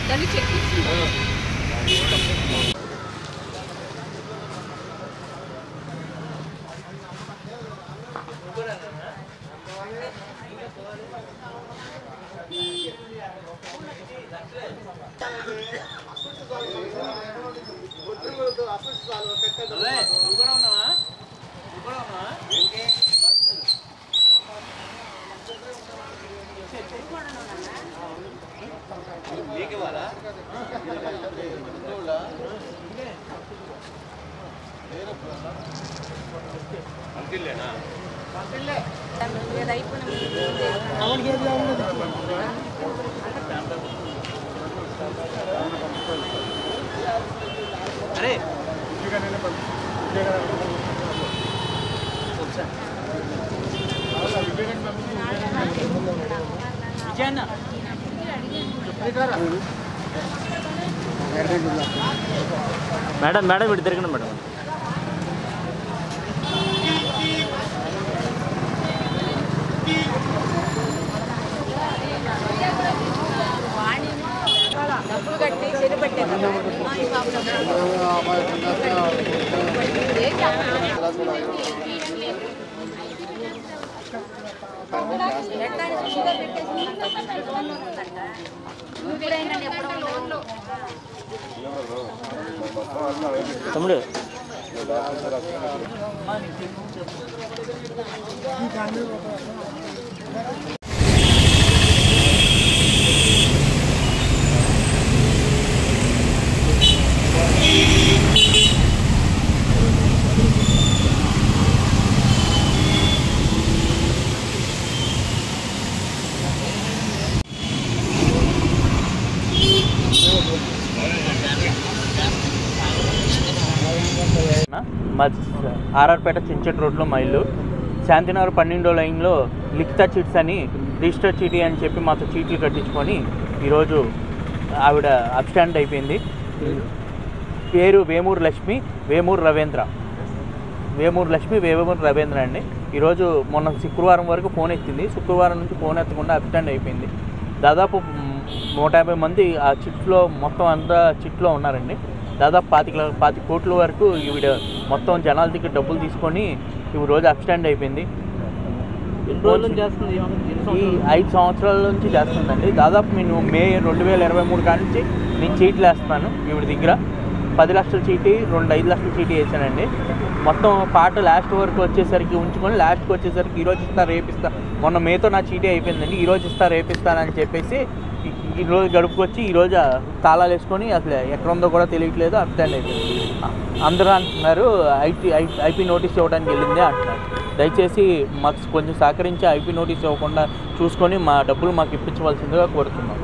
దాన్ని చెక్ अरे madam madam it तिरगंడి madam డబ్బులు కట్టి చెరుపెట్టే కదా తమ్ముడు ఆర్ఆర్పేట చించెట్ రోడ్లో మా ఇల్లు శాంతినగర్ 12వ లైన్లో లిఖిత చిట్స్ అని రిజిస్టర్ చీటీ అని చెప్పి మాతో చీట్లు కట్టించుకొని ఈరోజు ఆవిడ అబ్స్టాండ్ అయిపోయింది. పేరు వేమూరు లక్ష్మి వేమూరు రవీంద్ర అండి. ఈరోజు మొన్న శుక్రవారం వరకు ఫోన్ ఎత్తింది. శుక్రవారం నుంచి ఫోన్ ఎత్తకుండా అబ్స్టాండ్ అయిపోయింది. దాదాపు 150 మంది ఆ చిట్లో మొత్తం అంతా చిట్లో ఉన్నారండి. దాదాపు 25 కోట్ల వరకు ఈవిడ మొత్తం జనాల దగ్గర డబ్బులు తీసుకొని ఈ రోజు అబ్స్టాండ్ అయిపోయింది. ఎన్ని రోజుల నుంచి చేస్తుంది? ఈ 5 సంవత్సరాల నుంచి చేస్తుందండి. దాదాపు నేను మే 2023 కాడి నుంచి నేను చీట్లు వేస్తున్నాను. ఈవిడ దగ్గర 10 లక్షల చీటీ 5 లక్షల చీటీ వేసానండి. మొత్తం పాట లాస్ట్ వరకు వచ్చేసరికి ఉంచుకొని లాస్ట్కి వచ్చేసరికి ఈరోజు ఇస్తా రేపిస్తా, మొన్న మేతో నా చీటీ అయిపోయిందండి, ఈరోజు ఇస్తా రేపిస్తానని చెప్పేసి ఈరోజు గడుపుకొచ్చి ఈరోజు తాళాలు వేసుకొని అసలు ఎక్కడ ఉందో కూడా తెలియట్లేదు, అబ్స్టాండ్ అయిపోయింది. అందరూ అంటున్నారు ఐపీ నోటీస్ ఇవ్వడానికి వెళ్ళింది అంటున్నారు. దయచేసి మాకు కొంచెం సహకరించి ఐపీ నోటీస్ ఇవ్వకుండా చూసుకొని మా డబ్బులు మాకు ఇప్పించవలసిందిగా కోరుతున్నాం.